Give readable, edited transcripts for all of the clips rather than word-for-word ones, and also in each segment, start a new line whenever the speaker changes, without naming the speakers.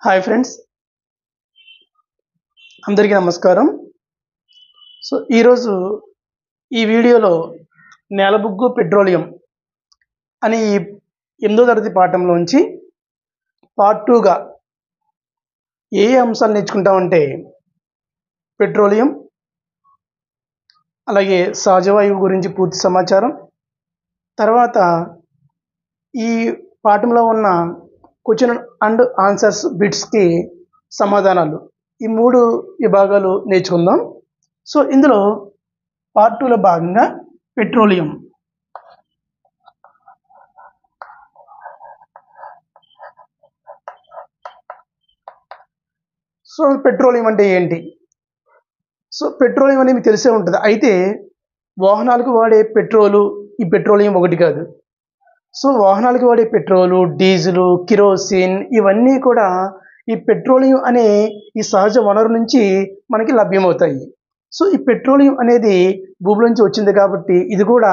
Hi friends, అందరికీ నమస్కారం. ఈరోజు ఈ వీడియోలో నేలబుగ్గు పెట్రోలియం అని 8వ తరగతి పాఠంలోంచి పార్ట్ 2గా ఏ అంశాలు నేర్చుకుంటామంటే పెట్రోలియం, అలాగే సహజవాయువు గురించి పూర్తి సమాచారం, తర్వాత ఈ పాఠంలో ఉన్న క్వశ్చన్ అండ్ ఆన్సర్స్ బిట్స్కి సమాధానాలు, ఈ 3 విభాగాలు నేర్చుకుందాం. ఇందులో పార్ట్ 2లో భాగంగా పెట్రోలియం. పెట్రోలియం అంటే ఏంటి? పెట్రోలియం అనేది మీకు తెలిసే ఉంటుంది. అయితే వాహనాలకు వాడే పెట్రోలు, ఈ పెట్రోలియం ఒకటి కాదు. వాహనాలకు వాడే పెట్రోలు, డీజిలు, కిరోసిన్ ఇవన్నీ కూడా ఈ పెట్రోలియం అనే ఈ సహజ వనరు నుంచి మనకి లభ్యమవుతాయి. ఈ పెట్రోలియం అనేది భూమిలోంచి వచ్చింది కాబట్టి ఇది కూడా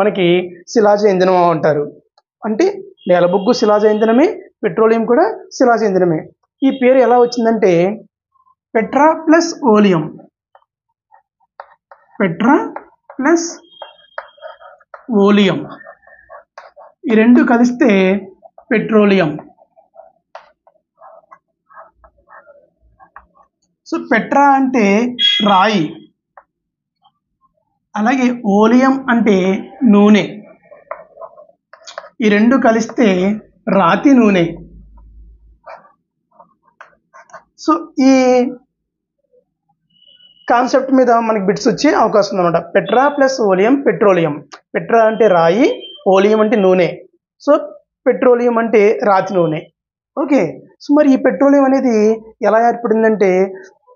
మనకి శిలాజ ఇంధనం అంటారు. అంటే నేలబొగ్గు శిలాజ ఇంధనమే, పెట్రోలియం కూడా శిలాజ ఇంధనమే. ఈ పేరు ఎలా వచ్చిందంటే Petra plus oleum, Petra plus oleum ఈ రెండు కలిస్తే పెట్రోలియం. పెట్రా అంటే రాయి, అలాగే ఓలియం అంటే నూనె. ఈ రెండు కలిస్తే రాతి నూనె. ఈ కాన్సెప్ట్ మీద మనకి బిట్స్ వచ్చే అవకాశం ఉందన్నమాట. Petra plus oleum petroleum. Petra అంటే రాయి, ఓలియం అంటే నూనె, పెట్రోలియం అంటే రాతి నూనె. ఓకే, మరి ఈ పెట్రోలియం అనేది ఎలా ఏర్పడిందంటే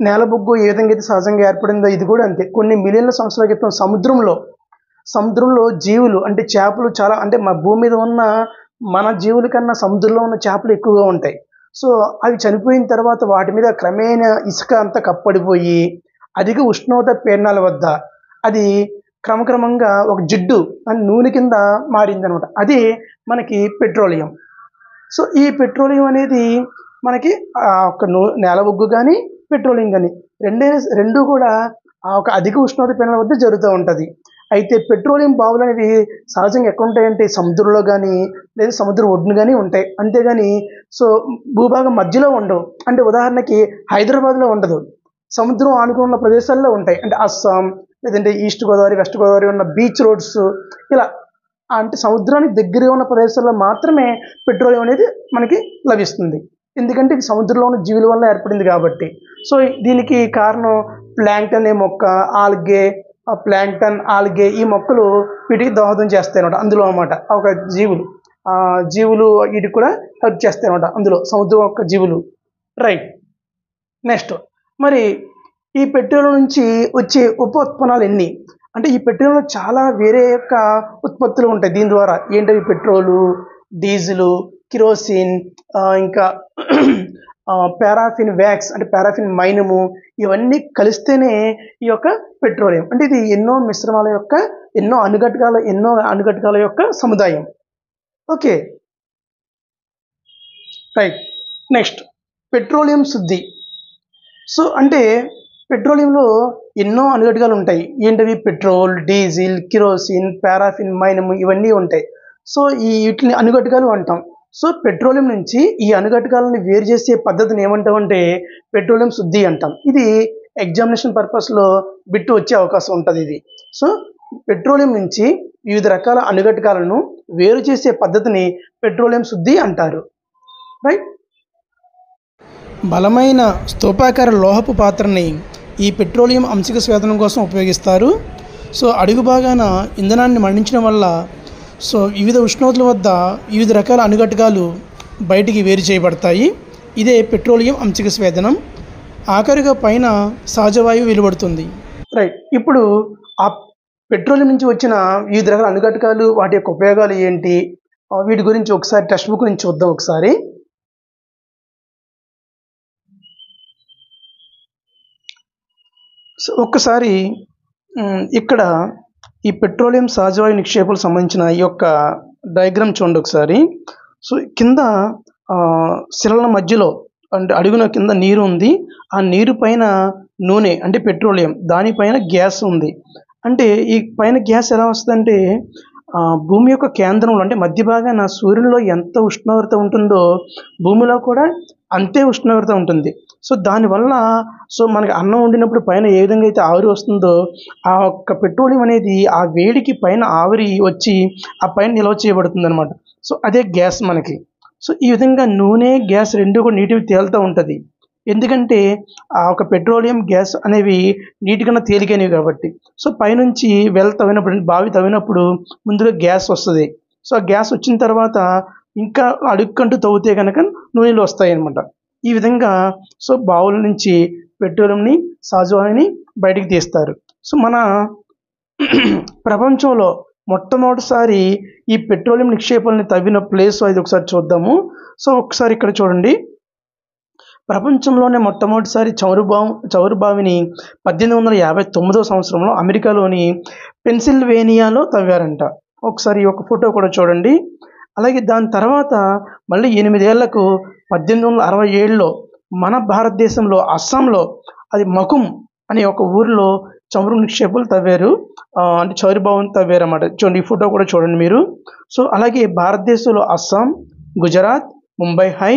నేలబొగ్గు ఏ విధంగా అయితే సహజంగా ఏర్పడిందో ఇది కూడా అంతే. కొన్ని మిలియన్ల సంవత్సరాల క్రితం సముద్రంలో జీవులు అంటే చేపలు చాలా, అంటే మా భూమి మీద ఉన్న మన జీవుల కన్నా సముద్రంలో ఉన్న చేపలు ఎక్కువగా ఉంటాయి. అవి చనిపోయిన తర్వాత వాటి మీద క్రమేణా ఇసుక అంతా కప్పడిపోయి అధిక ఉష్ణోగ్రత పీడనాల వద్ద అది క్రమక్రమంగా ఒక జిడ్డు అని నూనె కింద మారిందనమాట. అది మనకి పెట్రోలియం. ఈ పెట్రోలియం అనేది మనకి ఒక నేలబొగ్గు కానీ పెట్రోలియం కానీ రెండు కూడా ఒక అధిక ఉష్ణోగ్రత పీడనాల వద్ద జరుగుతూ ఉంటుంది. అయితే పెట్రోలియం బావులు అనేవి సహజంగా ఎక్కడ ఉంటాయంటే సముద్రంలో కానీ లేదా సముద్ర ఒడ్డును కానీ ఉంటాయి. అంతేగాని భూభాగం మధ్యలో ఉండవు. అంటే ఉదాహరణకి హైదరాబాద్లో ఉండదు, సముద్రం ఆనుకుని ఉన్న ప్రదేశాల్లో ఉంటాయి. అంటే అస్సాం, లేదంటే ఈస్ట్ గోదావరి, వెస్ట్ గోదావరి ఉన్న బీచ్ రోడ్స్, ఇలా అంటే సముద్రానికి దగ్గరగా ఉన్న ప్రదేశాల్లో మాత్రమే పెట్రోలియం అనేది మనకి లభిస్తుంది. ఎందుకంటే ఇది సముద్రంలో ఉన్న జీవుల వల్ల ఏర్పడింది కాబట్టి. దీనికి కారణం ప్లాంక్టన్ అనే మొక్క, ఆల్గే, ప్లాంక్టన్, ఆల్గే ఈ మొక్కలు వీటికి దోహదం చేస్తాయి అన్నమాట. అందులో అన్నమాట ఒక జీవులు వీటికి కూడా హెల్ప్ చేస్తాయి అన్నమాట, అందులో సముద్రం యొక్క జీవులు. రైట్, నెక్స్ట్ మరి ఈ పెట్రోలియం నుంచి వచ్చే ఉత్పన్నాలు ఎన్ని అంటే ఈ పెట్రోల్లో చాలా వేరే యొక్క ఉత్పత్తులు ఉంటాయి. దీని ద్వారా ఏంటవి? పెట్రోలు, డీజిలు, కిరోసిన్, ఇంకా పారాఫిన్ వ్యాక్స్ అంటే పారాఫిన్ మైనము, ఇవన్నీ కలిస్తేనే ఈ యొక్క పెట్రోలియం. అంటే ఇది ఎన్నో మిశ్రమాల యొక్క ఎన్నో అనుఘటకాల యొక్క సముదాయం. Okay, right. నెక్స్ట్ పెట్రోలియం శుద్ధి. అంటే పెట్రోలియంలో ఎన్నో అనుఘటకాలు ఉంటాయి. ఏంటవి? పెట్రోల్, డీజిల్, కిరోసిన్, పారాఫిన్ మైనము ఇవన్నీ ఉంటాయి. వీటిని అనుఘటకాలు అంటాం. పెట్రోలియం నుంచి ఈ అనుఘటకాలను వేరు చేసే పద్ధతిని ఏమంటామంటే పెట్రోలియం శుద్ధి అంటాం. ఇది ఎగ్జామినేషన్ పర్పస్లో బిట్టు వచ్చే అవకాశం ఉంటుంది. ఇది పెట్రోలియం నుంచి వివిధ రకాల అనుఘటకాలను వేరు చేసే పద్ధతిని పెట్రోలియం శుద్ధి అంటారు. రైట్. బలమైన స్తూపాకార లోహపు పాత్రని ఈ పెట్రోలియం అంశిక స్వేదనం కోసం ఉపయోగిస్తారు. అడుగు భాగాన ఇంధనాన్ని మండించడం వల్ల వివిధ ఉష్ణోగ్రతల వద్ద వివిధ రకాల అనుఘటకాలు బయటికి వేరు చేయబడతాయి. ఇదే పెట్రోలియం అంశిక స్వేదనం. ఆఖరిగా పైన సహజవాయువు వెలువడుతుంది. రైట్. ఇప్పుడు ఆ పెట్రోలియం నుంచి వచ్చిన వివిధ రకాల అనుఘటకాలు, వాటి యొక్క ఉపయోగాలు ఏంటి, వీటి గురించి ఒకసారి టెక్స్ట్ బుక్ నుంచి చూద్దాం. ఒక్కసారి ఇక్కడ ఈ పెట్రోలియం సహజవాయు నిక్షేపాలకు సంబంధించిన ఈ యొక్క డయాగ్రామ్ చూడండి ఒకసారి. కింద శిలల మధ్యలో అంటే అడుగున కింద నీరు ఉంది. ఆ నీరు పైన నూనె అంటే పెట్రోలియం, దానిపైన గ్యాస్ ఉంది. అంటే ఈ పైన గ్యాస్ ఎలా వస్తదంటే భూమి యొక్క కేంద్రంలో అంటే మధ్య భాగాన సూర్యునిలో ఎంత ఉష్ణోగ్రత ఉంటుందో భూమిలో కూడా అంతే ఉష్ణోగ్రత ఉంటుంది. సో దానివల్ల మనకి అన్నం వండినప్పుడు పైన ఏ విధంగా అయితే ఆవిరి వస్తుందో ఆ ఒక్క పెట్రోలియం అనేది ఆ వేడికి పైన ఆవిరి వచ్చి ఆ పైన నిల్వ చేయబడుతుందనమాట. సో అదే గ్యాస్ మనకి. సో ఈ విధంగా నూనె, గ్యాస్ 2 కూడా నీటికి తేలుతూ ఉంటది. ఎందుకంటే ఆ ఒక పెట్రోలియం, గ్యాస్ అనేవి నీటి కన్నా తేలికైనవి కాబట్టి. సో పైనుంచి తవ్వినప్పుడు బావి తవ్వినప్పుడు ముందుగా గ్యాస్ వస్తది. సో ఆ గ్యాస్ వచ్చిన తర్వాత ఇంకా అడుక్కంటూ తవ్వితే గనక నూనెలు వస్తాయన్నమాట. ఈ విధంగా సో బావుల నుంచి పెట్రోలియంని, సహజవాయువుని బయటికి తీస్తారు. సో మన ప్రపంచంలో మొట్టమొదటిసారి ఈ పెట్రోలియం నిక్షేపాలని తవ్విన ప్లేస్ అది ఒకసారి చూద్దాము. సో ఒకసారి ఇక్కడ చూడండి. ప్రపంచంలోనే మొట్టమొదటిసారి చమురు బావిని 1859వ సంవత్సరంలో అమెరికాలోని పెన్సిల్వేనియాలో తవ్వారంట. ఒకసారి ఒక ఫోటో కూడా చూడండి. అలాగే దాని తర్వాత మళ్ళీ 8 ఏళ్లకు 1867లో మన భారతదేశంలో అస్సాంలో అది మకుమ్ అనే ఒక ఊరిలో చమురు నిక్షేపాలు తవ్వారు. అంటే చమురు బావిని తవ్వారు అన్నమాట. చూడండి, ఈ ఫోటో కూడా చూడండి మీరు. సో అలాగే భారతదేశంలో అస్సాం, గుజరాత్, ముంబై హై,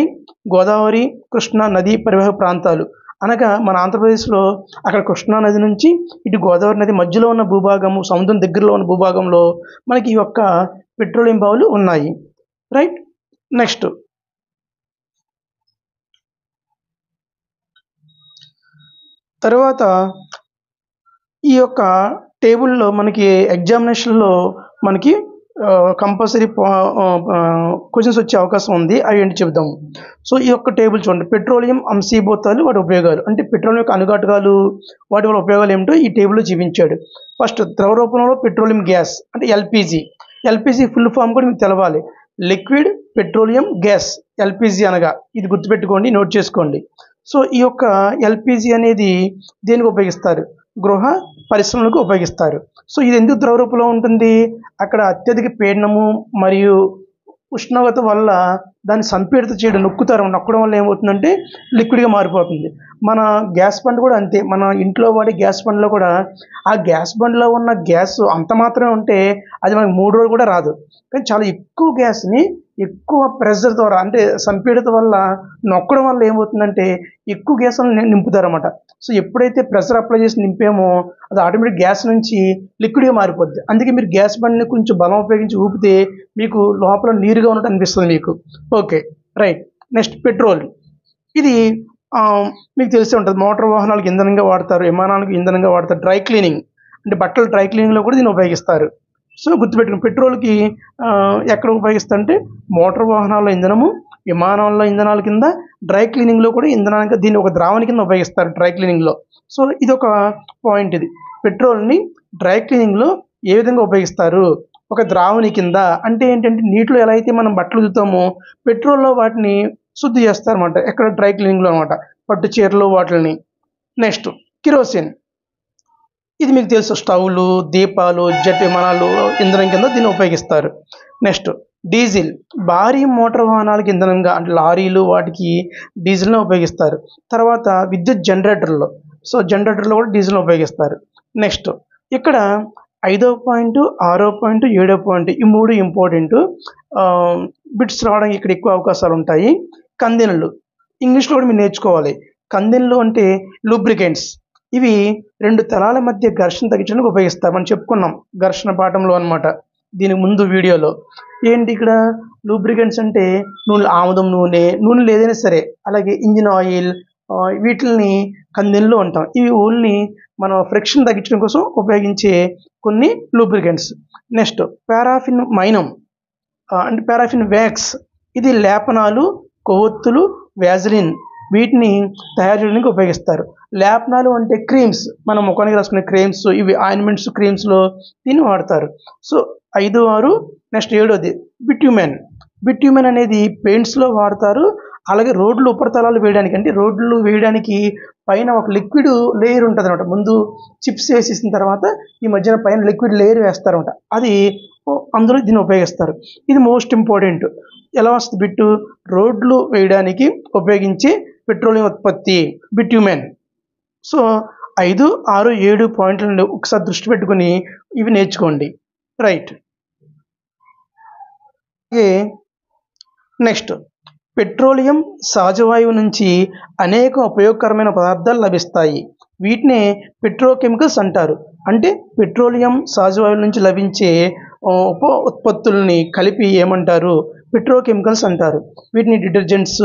గోదావరి, కృష్ణా నదీ పరివాహక ప్రాంతాలు అనగా మన ఆంధ్రప్రదేశ్లో అక్కడ కృష్ణా నది నుంచి ఇటు గోదావరి నది మధ్యలో ఉన్న భూభాగము, సముద్రం దగ్గరలో ఉన్న భూభాగంలో మనకి ఈ యొక్క పెట్రోలియం బావులు ఉన్నాయి. రైట్. నెక్స్ట్ తర్వాత ఈ యొక్క టేబుల్లో మనకి ఎగ్జామినేషన్లో మనకి కంపల్సరీ క్వశ్చన్స్ వచ్చే అవకాశం ఉంది. అవి ఏంటి చెప్దాము. సో ఈ యొక్క టేబుల్ చూడండి. పెట్రోలియం అంశీభూతాలు, వాటి ఉపయోగాలు అంటే పెట్రోలియం యొక్క అనుఘటకాలు, వాటి వల్ల ఉపయోగాలు ఏమిటో ఈ టేబుల్లో చూపించాడు. ఫస్ట్ ద్రవ రూపంలో పెట్రోలియం గ్యాస్ అంటే ఎల్పిజి. ఎల్పిజి ఫుల్ ఫామ్ కూడా మీకు తెలవాలి. లిక్విడ్ పెట్రోలియం గ్యాస్, ఎల్పిజి అనగా. ఇది గుర్తుపెట్టుకోండి, నోట్ చేసుకోండి. సో ఈ యొక్క ఎల్పిజి అనేది దేనికి ఉపయోగిస్తారు? గృహ పరిశ్రమలకు ఉపయోగిస్తారు. సో ఇది ఎందుకు ద్రవ రూపంలో ఉంటుంది? అక్కడ అత్యధిక పీడనము మరియు ఉష్ణోగ్రత వల్ల దాన్ని సంపీడిత చేయడం, నొక్కడం వల్ల ఏమవుతుందంటే లిక్విడ్గా మారిపోతుంది. మన గ్యాస్ బండ్ కూడా అంతే. మన ఇంట్లో వాడే గ్యాస్ బండ్లో కూడా ఆ గ్యాస్ బండ్లో ఉన్న గ్యాస్ అంత మాత్రమే ఉంటే అది మనకి 3 రోజులు కూడా రాదు. కానీ చాలా ఎక్కువ గ్యాస్ని ఎక్కువ ప్రెషర్ ద్వారా అంటే సంపీడిత వల్ల నొక్కడం వల్ల ఏమవుతుందంటే ఎక్కువ గ్యాస్ నింపుతారన్నమాట. సో ఎప్పుడైతే ప్రెషర్ అప్లై చేసి నింపామో అది ఆటోమేటిక్ గ్యాస్ నుంచి లిక్విడ్గా మారిపోద్ది. అందుకే మీరు గ్యాస్ బండ్ని కొంచెం బలం ఉపయోగించి ఊపితే మీకు లోపల నీరుగా ఉన్నట్టు అనిపిస్తుంది మీకు. Okay, right. Next petrol. ఇది మీకు తెలిసే ఉంటుంది. మోటార్ వాహనాలకు ఇంధనంగా వాడతారు, విమానాలకు ఇంధనంగా వాడతారు. డ్రై క్లీనింగ్ అంటే బట్టలు డ్రై క్లీనింగ్లో కూడా దీన్ని ఉపయోగిస్తారు. సో గుర్తుపెట్టుకుని పెట్రోల్కి ఎక్కడ ఉపయోగిస్తారంటే మోటార్ వాహనాల్లో ఇంధనము, విమానాల్లో ఇంధనాల కింద, డ్రై క్లీనింగ్లో కూడా ఇంధనానికి దీన్ని ఒక ద్రావణి కింద ఉపయోగిస్తారు డ్రై క్లీనింగ్లో. సో ఇది ఒక పాయింట్. ఇది పెట్రోల్ని డ్రై క్లీనింగ్లో ఏ విధంగా ఉపయోగిస్తారు? ఒక ద్రావణి కింద. అంటే ఏంటంటే నీటిలో ఎలా అయితే మనం బట్టలు ఉతుకుతామో పెట్రోల్లో వాటిని శుద్ధి చేస్తారన్నమాట. ఎక్కడ? డ్రై క్లీనింగ్లో అనమాట. పట్టు చీరలు వాటిని. Next kerosene. ఇది మీకు తెలుసు. స్టవ్లు, దీపాలు, జెట్ విమానాలు ఇంధనం కింద దీన్ని ఉపయోగిస్తారు. Next diesel. భారీ మోటార్ వాహనాలకు ఇంధనంగా అంటే లారీలు వాటికి డీజిల్ని ఉపయోగిస్తారు. తర్వాత విద్యుత్ జనరేటర్లో. సో జనరేటర్లో కూడా డీజిల్ని ఉపయోగిస్తారు. నెక్స్ట్ ఇక్కడ 5వ పాయింట్, 6వ పాయింట్, 7వ పాయింట్ ఈ 3 ఇంపార్టెంట్ బిట్స్ రావడానికి ఇక్కడ ఎక్కువ అవకాశాలు ఉంటాయి. కందెనలు ఇంగ్లీష్లో కూడా మీరు నేర్చుకోవాలి. కందెనలు అంటే లూబ్రికెంట్స్. ఇవి 2 తలాల మధ్య ఘర్షణ తగ్గించడానికి ఉపయోగిస్తారు. మనం చెప్పుకున్నాం ఘర్షణ పాఠంలో అనమాట, దీనికి ముందు వీడియోలో. ఏంటి ఇక్కడ లూబ్రికెంట్స్ అంటే నూనె, ఆముదం నూనె ఏదైనా సరే, అలాగే ఇంజిన్ ఆయిల్, వీటిని కందెనలు అంటాం. ఇవి ఓన్లీ మనం ఫ్రిక్షన్ తగ్గించడం కోసం ఉపయోగించే కొన్ని లూబ్రికెంట్స్. నెక్స్ట్ పారాఫిన్ మైనం అంటే పారాఫిన్ వ్యాక్స్. ఇది లేపనాలు, కొవ్వొత్తులు, వ్యాజిలిన్ వీటిని తయారు చేయడానికి ఉపయోగిస్తారు. లేపనాలు అంటే క్రీమ్స్, మనం ముఖానికి రాసుకునే క్రీమ్స్, ఇవి ఆయింట్మెంట్స్, క్రీమ్స్లో దీన్ని వాడతారు. సో 5, 6. నెక్స్ట్ 7వది బిట్యూమెన్. బిట్యూమెన్ అనేది పెయింట్స్లో వాడతారు. అలాగే రోడ్లు ఉపరితలాలు వేయడానికి అంటే రోడ్లు వేయడానికి పైన ఒక లిక్విడ్ లేయర్ ఉంటుంది అనమాట. ముందు చిప్స్ వేసేసిన తర్వాత ఈ మధ్యన పైన లిక్విడ్ లేయర్ వేస్తారనమాట. అది అందులో దీన్ని ఉపయోగిస్తారు. ఇది మోస్ట్ ఇంపార్టెంట్. ఎలా వస్తుంది బిట్టు? రోడ్లు వేయడానికి ఉపయోగించే పెట్రోలియం ఉత్పత్తి బిట్యూమెన్. సో 5, 6, 7 పాయింట్లను ఒకసారి దృష్టి పెట్టుకుని ఇవి నేర్చుకోండి. రైట్. నెక్స్ట్, పెట్రోలియం సహజవాయువు నుంచి అనేక ఉపయోగకరమైన పదార్థాలు లభిస్తాయి. వీటినే పెట్రోకెమికల్స్ అంటారు. అంటే పెట్రోలియం సహజవాయువు నుంచి లభించే ఉప ఉత్పత్తుల్ని కలిపి ఏమంటారు? పెట్రోకెమికల్స్ అంటారు. వీటిని డిటర్జెంట్స్,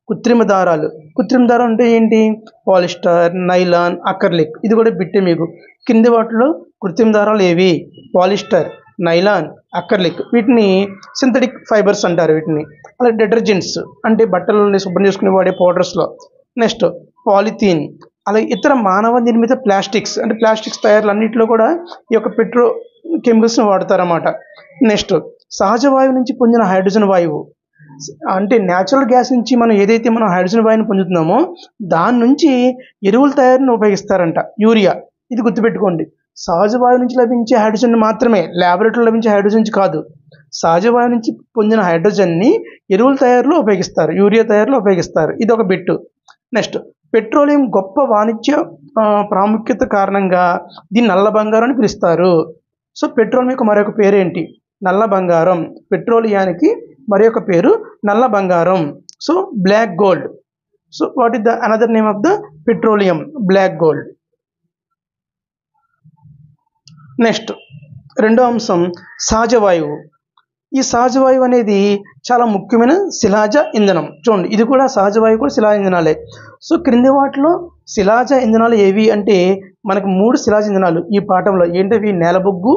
కృత్రిమ దారాలు అంటే ఏంటి? Polyester, nylon, acrylic. ఇది కూడా బిట్టే మీకు. కింది వాటిలో కృత్రిమ దారాలు ఏవి? Polyester, nylon, acrylic. వీటిని సింథటిక్ ఫైబర్స్ అంటారు వీటిని. అలాగే డిటర్జెంట్స్ అంటే బట్టలని శుభ్రం చేసుకుని వాడే పౌడర్స్లో. Next polythene. అలాగే ఇతర మానవ నిర్మిత ప్లాస్టిక్స్ అంటే ప్లాస్టిక్స్ తయారీలు అన్నింటిలో కూడా ఈ యొక్క పెట్రో కెమికల్స్ని వాడతారన్నమాట. నెక్స్ట్ సహజ వాయువు నుంచి పొందిన హైడ్రోజన్ వాయువు అంటే న్యాచురల్ గ్యాస్ నుంచి మనం ఏదైతే మనం హైడ్రోజన్ వాయువుని పొందుతున్నామో దాని నుంచి ఎరువుల తయారీని ఉపయోగిస్తారంట. యూరియా. ఇది గుర్తుపెట్టుకోండి. సహజ వాయువు నుంచి లభించే హైడ్రోజన్ మాత్రమే, ల్యాబొరేటరీలో లభించే హైడ్రోజన్ కాదు. సహజ వాయువు నుంచి పొందిన హైడ్రోజన్ని ఎరువుల తయారీలో ఉపయోగిస్తారు, యూరియా తయారీలో ఉపయోగిస్తారు. ఇది ఒక బిట్టు. నెక్స్ట్ పెట్రోలియం గొప్ప వాణిజ్య ప్రాముఖ్యత కారణంగా దీన్ని నల్ల బంగారం అని పిలుస్తారు. సో పెట్రోలియం యొక్క మరొక పేరు ఏంటి? నల్ల బంగారం. పెట్రోలియానికి మరొక పేరు నల్ల బంగారం. So black gold. So what is the another name of the petroleum? Black gold. Next రెండో అంశం సహజ వాయువు. ఈ సహజ వాయువు అనేది చాలా ముఖ్యమైన శిలాజ ఇంధనం. చూడండి, ఇది కూడా సహజ వాయువు కూడా శిలాజ ఇంధనాలే. సో క్రింది వాటిలో శిలాజ ఇంధనాలు ఏవి అంటే మనకు 3 శిలాజ ఇంధనాలు ఈ పాఠంలో ఏంటవి? నేలబొగ్గు,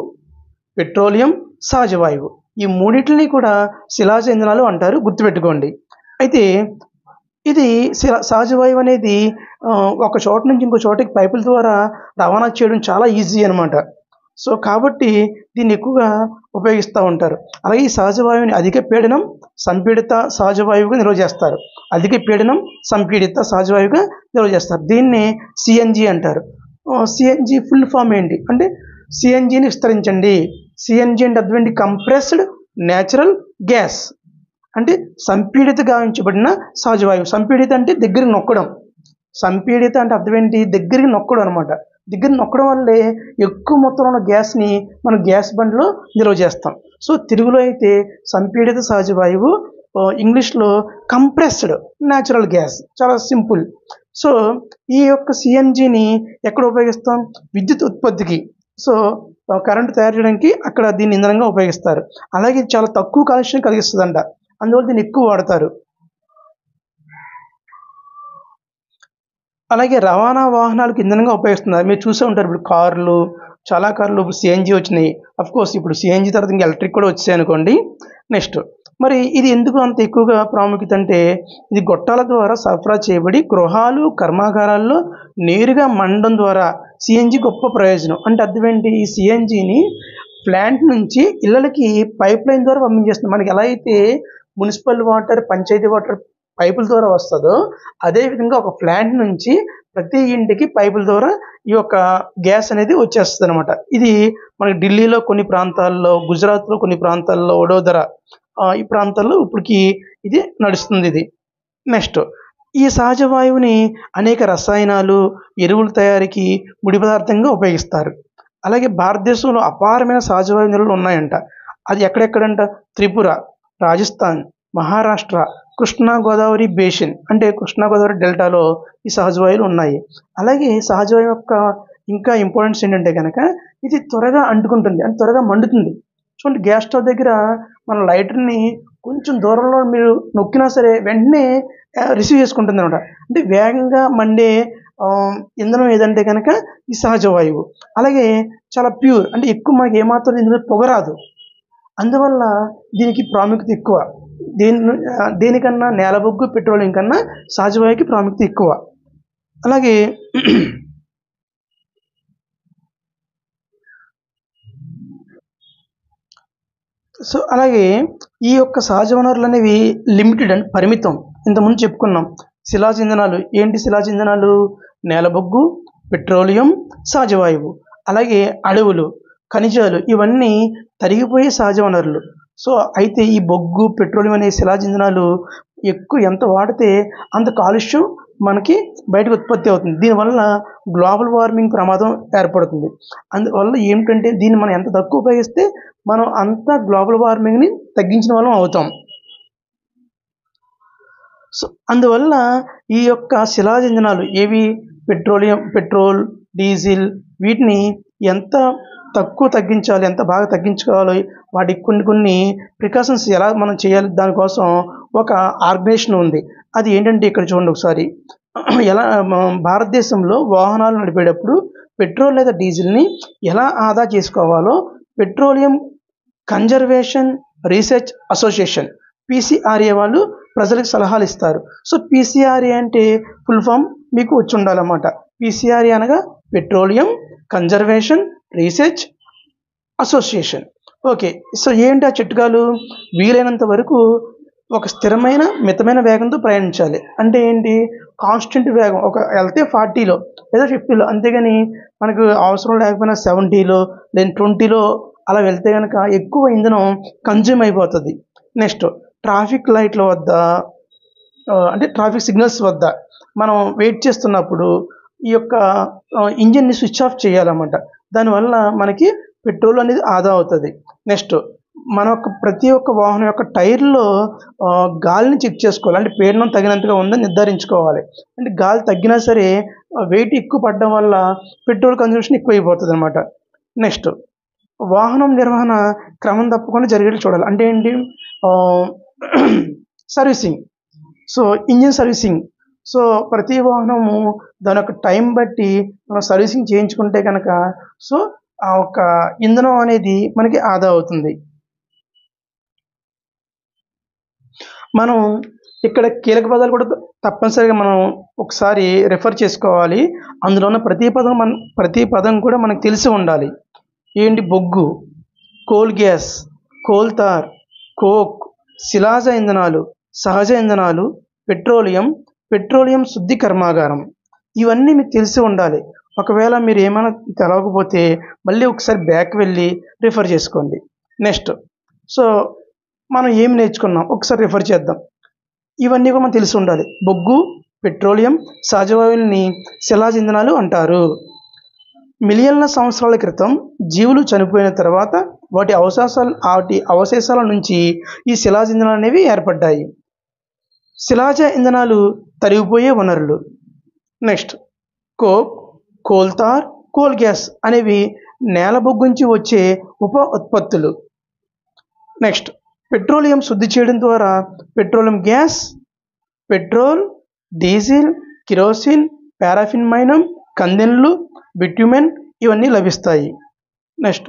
పెట్రోలియం, సహజ వాయువు. ఈ మూడింటిని కూడా శిలాజ ఇంధనాలు అంటారు, గుర్తుపెట్టుకోండి. అయితే ఇది సహజ వాయువు అనేది ఒక చోట నుంచి ఇంకో చోటకి పైపుల ద్వారా రవాణా చేయడం చాలా ఈజీ అనమాట. సో కాబట్టి దీన్ని ఎక్కువగా ఉపయోగిస్తూ ఉంటారు. అలాగే ఈ సహజ వాయువుని అధిక పీడనం, సంపీడిత సహజ వాయువుగా నిల్వ చేస్తారు. అధిక పీడనం, సంపీడిత సహజ వాయువుగా నిల్వ చేస్తారు. దీన్ని సిఎన్జి అంటారు. సిఎన్జి ఫుల్ ఫామ్ ఏంటి అంటే సిఎన్జిని విస్తరించండి. సిఎన్జి అంటే అర్థం ఏంటి? కంప్రెస్డ్ న్యాచురల్ గ్యాస్ అంటే సంపీడిత గావించబడిన సహజ వాయువు. సంపీడిత అంటే దగ్గరికి నొక్కడం. సంపీడిత అంటే అర్థం ఏంటి? దగ్గరికి నొక్కడం అనమాట. దగ్గర నొక్కడం వల్లే ఎక్కువ మొత్తంలో ఉన్న గ్యాస్ని మనం గ్యాస్ బండ్లో నిల్వ చేస్తాం. సో తెలుగులో అయితే సంపీడిత సహజ వాయువు, ఇంగ్లీష్లో కంప్రెస్డ్ న్యాచురల్ గ్యాస్. చాలా సింపుల్. సో ఈ యొక్క సిఎన్జిని ఎక్కడ ఉపయోగిస్తాం? విద్యుత్ ఉత్పత్తికి. సో కరెంటు తయారు చేయడానికి అక్కడ దీన్ని ఇంధనంగా ఉపయోగిస్తారు. అలాగే చాలా తక్కువ కాలుష్యం కలిగిస్తుందంట, అందువల్ల దీన్ని ఎక్కువ వాడతారు. అలాగే రవాణా వాహనాలకు ఇంధనంగా ఉపయోగిస్తున్నారు. మీరు చూసే ఉంటారు ఇప్పుడు కార్లు, చాలా కార్లు సిఎన్జి వచ్చినాయి. అఫ్కోర్స్ ఇప్పుడు సిఎన్జి తర్వాత ఇంకా ఎలక్ట్రిక్ కూడా వచ్చాయి అనుకోండి. నెక్స్ట్ మరి ఇది ఎందుకు అంత ఎక్కువగా ప్రాముఖ్యత అంటే ఇది గొట్టాల ద్వారా సరఫరా చేయబడి గృహాలు, కర్మాగారాల్లో నేరుగా మండడం ద్వారా సిఎన్జి గొప్ప ప్రయోజనం. అంటే అర్థం ఏంటి? ఈ సిఎన్జిని ప్లాంట్ నుంచి ఇళ్ళకి పైప్ లైన్ ద్వారా పంపించేస్తుంది. మనకి ఎలా అయితే మున్సిపల్ వాటర్, పంచాయతీ వాటర్ పైపుల ద్వారా వస్తుందో అదేవిధంగా ఒక ప్లాంట్ నుంచి ప్రతి ఇంటికి పైపుల ద్వారా ఈ యొక్క గ్యాస్ అనేది వచ్చేస్తుంది అనమాట. ఇది మనకి ఢిల్లీలో కొన్ని ప్రాంతాల్లో, గుజరాత్లో కొన్ని ప్రాంతాల్లో, వడోదర ఈ ప్రాంతాల్లో ఇప్పటికి ఇది నడుస్తుంది ఇది. నెక్స్ట్ ఈ సహజ వాయువుని అనేక రసాయనాలు, ఎరువుల తయారీకి ముడి పదార్థంగా ఉపయోగిస్తారు. అలాగే భారతదేశంలో అపారమైన సహజ వాయు నిల్వలు ఉన్నాయంట. అది ఎక్కడెక్కడంట? త్రిపుర, రాజస్థాన్, మహారాష్ట్ర, కృష్ణా గోదావరి బేసిన్ అంటే కృష్ణా గోదావరి డెల్టాలో ఈ సహజ వాయువులు ఉన్నాయి. అలాగే సహజ వాయువు యొక్క ఇంకా ఇంపార్టెన్స్ ఏంటంటే కనుక ఇది త్వరగా అంటుకుంటుంది, అంటే త్వరగా మండుతుంది. చూడండి, గ్యాస్ స్టవ్ దగ్గర మన లైటర్ని కొంచెం దూరంలో మీరు నొక్కినా సరే వెంటనే రిసీవ్ చేసుకుంటుంది అనమాట. అంటే వేగంగా మండే ఇంధనం ఏదంటే కనుక ఈ సహజ వాయువు. అలాగే చాలా ప్యూర్, అంటే ఎక్కువ మనకి ఏమాత్రం ఇందులో పొగరాదు. అందువల్ల దీనికి ప్రాముఖ్యత ఎక్కువ. దేనికన్నా నేలబొగ్గు, పెట్రోలియం కన్నా సహజ వాయువుకి ప్రాముఖ్యత ఎక్కువ. అలాగే సో అలాగే ఈ యొక్క సహజ వనరులు అనేవి లిమిటెడ్ అండ్ పరిమితం. ఇంతకుముందు చెప్పుకున్నాం. శిలాజ ఇంధనాలు ఏంటి? శిలాజ ఇంధనాలు నేలబొగ్గు, పెట్రోలియం, సహజ వాయువు. అలాగే అడవులు, ఖనిజాలు ఇవన్నీ తరిగిపోయే సహజ వనరులు. సో అయితే ఈ బొగ్గు, పెట్రోలియం అనే శిలాజ ఇంధనాలు ఎక్కువ ఎంత వాడితే అంత కాలుష్యం మనకి బయటకు ఉత్పత్తి అవుతుంది. దీనివల్ల గ్లోబల్ వార్మింగ్ ప్రమాదం ఏర్పడుతుంది. అందువల్ల ఏమిటంటే దీన్ని మనం ఎంత తక్కువ ఉపయోగిస్తే మనం అంత గ్లోబల్ వార్మింగ్ని తగ్గించిన వాళ్ళం అవుతాం. సో అందువల్ల ఈ యొక్క శిలాజ ఇంధనాలు ఏవి పెట్రోల్, డీజిల్ వీటిని ఎంత తక్కువ తగ్గించాలి, ఎంత బాగా తగ్గించుకోవాలి, వాటికి కొన్ని ప్రికాషన్స్ ఎలా మనం చేయాలి, దానికోసం ఒక ఆర్గనైజేషన్ ఉంది. అది ఏంటంటే ఇక్కడ చూడండి ఒకసారి. ఎలా భారతదేశంలో వాహనాలు నడిపేటప్పుడు పెట్రోల్ లేదా డీజిల్ని ఎలా ఆదా చేసుకోవాలో petroleum conservation research association PCRA వాళ్ళు ప్రజలకు సలహాలు ఇస్తారు. సో PCRA అంటే ఫుల్ ఫామ్ మీకు వచ్చి ఉండాలన్నమాట. PCRA అనగా petroleum conservation research association. Okay, so ఏంటి ఆ చిట్కాలు? వీలైనంత వరకు ఒక స్థిరమైన మితమైన వేగంతో ప్రయాణించాలి. అంటే ఏంటి? కాన్స్టెంట్ వేగం ఒక వెళ్తే 40లో లేదా 50లో, అంతేగాని మనకు అవసరం లేకపోయినా 70లో లేదా 20లో అలా వెళ్తే కనుక ఎక్కువ ఇంధనం కన్జ్యూమ్ అయిపోతుంది. నెక్స్ట్ ట్రాఫిక్ లైట్ల వద్ద అంటే ట్రాఫిక్ సిగ్నల్స్ వద్ద మనం వెయిట్ చేస్తున్నప్పుడు ఈ యొక్క ఇంజిన్ని స్విచ్ ఆఫ్ చేయాలన్నమాట. దానివల్ల మనకి పెట్రోల్ అనేది ఆదా అవుతుంది. నెక్స్ట్ మన ప్రతి ఒక్క వాహనం యొక్క టైర్లో గాలిని చెక్ చేసుకోవాలి. అంటే పీడనం తగినంతగా ఉందని నిర్ధారించుకోవాలి. అంటే గాలి తగ్గినా సరే వెయిట్ ఎక్కువ పడడం వల్ల పెట్రోల్ కన్జంప్షన్ ఎక్కువ అయిపోతుంది అనమాట. నెక్స్ట్ వాహనం నిర్వహణ క్రమం తప్పకుండా జరిగేట్టు చూడాలి. అంటే ఏంటి? Servicing. So engine servicing. So ప్రతి వాహనము దాని యొక్క టైం బట్టి మనం సర్వీసింగ్ చేయించుకుంటే కనుక సో ఆ ఒక ఇంధనం అనేది మనకి ఆదా అవుతుంది. మనం ఇక్కడ కీలక పదాలు కూడా తప్పనిసరిగా మనం ఒకసారి రెఫర్ చేసుకోవాలి. అందులో ఉన్న ప్రతి పదం కూడా మనకు తెలిసి ఉండాలి. ఏంటి? బొగ్గు, coal gas, coal tar, coke, శిలాజ ఇంధనాలు, సహజ ఇంధనాలు, పెట్రోలియం శుద్ధి కర్మాగారం. ఇవన్నీ మీకు తెలిసి ఉండాలి. ఒకవేళ మీరు ఏమైనా తెలవకపోతే మళ్ళీ ఒకసారి బ్యాక్ వెళ్ళి రిఫర్ చేసుకోండి. నెక్స్ట్ సో మనం ఏమి నేర్చుకున్నాం ఒకసారి రిఫర్ చేద్దాం. ఇవన్నీ కూడా మనం తెలిసి ఉండాలి. బొగ్గు, పెట్రోలియం, సహజవాయువుల్ని శిలాజ ఇంధనాలు అంటారు. మిలియన్ల సంవత్సరాల క్రితం జీవులు చనిపోయిన తర్వాత వాటి అవశేషాల నుంచి ఈ శిలాజ ఇంధనాలు అనేవి ఏర్పడ్డాయి. శిలాజ ఇంధనాలు తరిగిపోయే వనరులు. Next coke, coal tar, coal gas అనేవి నేల బొగ్గు నుంచి వచ్చే ఉప ఉత్పత్తులు. నెక్స్ట్ పెట్రోలియం శుద్ధి చేయడం ద్వారా petroleum gas, petrol, diesel, kerosene, paraffin మైనం, కందెన్లు, బిట్యుమెన్ ఇవన్నీ లభిస్తాయి. నెక్స్ట్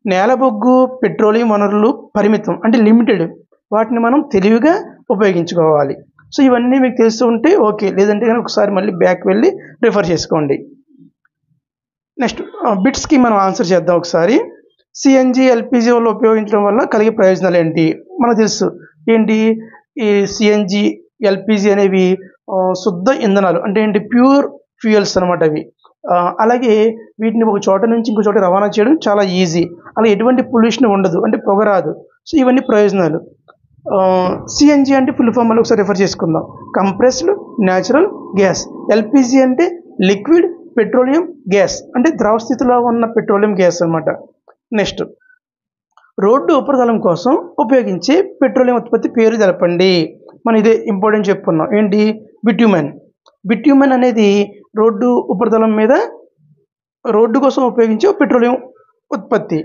నేల బొగ్గు పెట్రోలియం వనరులు పరిమితం, అంటే లిమిటెడ్. వాటిని మనం తెలివిగా ఉపయోగించుకోవాలి. సో ఇవన్నీ మీకు తెలుస్తూ ఉంటే ఓకే, లేదంటే కనుక ఒకసారి మళ్ళీ బ్యాక్ వెళ్ళి రిఫర్ చేసుకోండి. నెక్స్ట్ బిట్స్కి మనం ఆన్సర్ చేద్దాం ఒకసారి. CNG, LPG వల్ల ఉపయోగించడం వల్ల కలిగే ప్రయోజనాలు ఏంటి? మనకు తెలుసు. ఏంటి? ఈ CNG, LPG అనేవి శుద్ధ ఇంధనాలు, అంటే ఏంటి? ప్యూర్ ఫ్యూయల్స్ అనమాట అవి. అలాగే వీటిని ఒక చోట నుంచి ఇంకో చోట రవాణా చేయడం చాలా ఈజీ. అలా ఎటువంటి పొల్యూషన్ ఉండదు, అంటే పొగ రాదు. సో ఇవన్నీ ప్రయోజనాలు. CNG అంటే ఫుల్ ఫామ్ మళ్ళీ ఒకసారి రిఫర్ చేసుకుందాం. Compressed natural gas. LPG అంటే లిక్విడ్ పెట్రోలియం గ్యాస్, అంటే ద్రవ స్థితిలో ఉన్న పెట్రోలియం గ్యాస్ అనమాట. నెక్స్ట్ రోడ్డు ఉపరితలం కోసం ఉపయోగించే పెట్రోలియం ఉత్పత్తి పేరు తెలపండి. మనం ఇదే ఇంపార్టెంట్ చెప్పుకున్నాం. ఏంటి? బిట్యుమెన్. బిట్యుమెన్ అనేది రోడ్డు ఉపరితలం మీద రోడ్డు కోసం ఉపయోగించే పెట్రోలియం ఉత్పత్తి.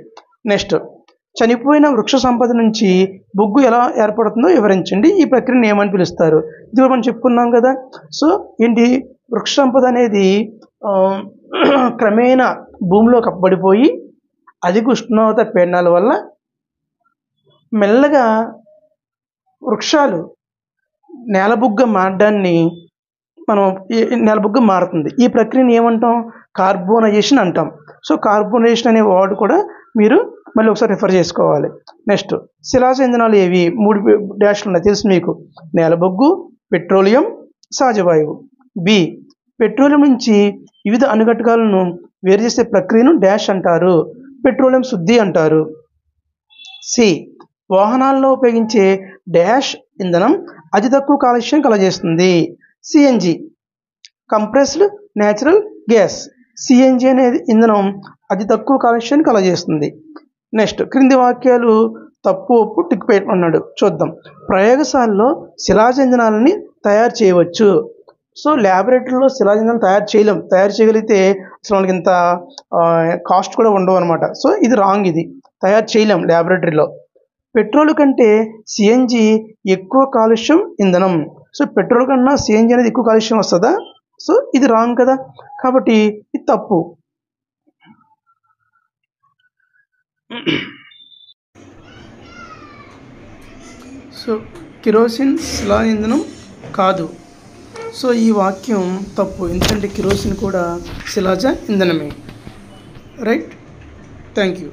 నెక్స్ట్ చనిపోయిన వృక్ష సంపద నుంచి బొగ్గు ఎలా ఏర్పడుతుందో వివరించండి. ఈ ప్రక్రియను ఏమని పిలుస్తారు? ఇది కూడా మనం చెప్పుకున్నాం కదా. సో ఏంటి? వృక్ష సంపద అనేది క్రమేణా భూమిలో కప్పబడిపోయి అధిక ఉష్ణోగ్రత పీడనాల వల్ల మెల్లగా వృక్షాలు నేలబుగ్గ మారడాన్ని నేలబుగ్గ మారుతుంది. ఈ ప్రక్రియను ఏమంటాం? కార్బోనైజేషన్ అంటాం. సో కార్బోనైజేషన్ అనే వర్డ్ కూడా మీరు మళ్ళీ ఒకసారి రిఫర్ చేసుకోవాలి. నెక్స్ట్ శిలాజ ఇంధనాలు ఏవి? 3 డాష్లు ఉన్నాయి తెలుసు మీకు. నేలబొగ్గు, పెట్రోలియం, సహజవాయువు. బి పెట్రోలియం నుంచి వివిధ అనుఘటకాలను వేరు చేసే ప్రక్రియను డాష్ అంటారు, పెట్రోలియం శుద్ధి అంటారు. సి వాహనాల్లో ఉపయోగించే డాష్ ఇంధనం అతి తక్కువ కాలుష్యం కలగజేస్తుంది. CNG compressed natural gas. CNG అనేది ఇంధనం అతి తక్కువ కాలుష్యాన్ని కలగజేస్తుంది. నెక్స్ట్ క్రింది వాక్యాలు తప్పు ఒప్పు టిక్ పెట్టమన్నాడు, చూద్దాం. ప్రయోగశాలలో శిలాజ ఇంధనాలని తయారు చేయవచ్చు. సో ల్యాబొరేటరీలో శిలాజ ఇంధనం తయారు చేయలేం. తయారు చేయగలిగితే అసలు మనకి ఇంత కాస్ట్ కూడా ఉండవు అనమాట. సో ఇది రాంగ్, ఇది తయారు చేయలేం ల్యాబొరేటరీలో. పెట్రోల్ కంటే సిఎన్జి ఎక్కువ కాలుష్యం ఇంధనం. సో పెట్రోల్ కన్నా సిఎన్జి అనేది ఎక్కువ కాలుష్యం వస్తుందా? సో ఇది రాంగ్ కదా, కాబట్టి ఇది తప్పు. సో కిరోసిన్ శిలాజ ఇంధనం కాదు. సో ఈ వాక్యం తప్పు, ఎందుకంటే కిరోసిన్ కూడా శిలాజ ఇంధనమే. Right, thank you.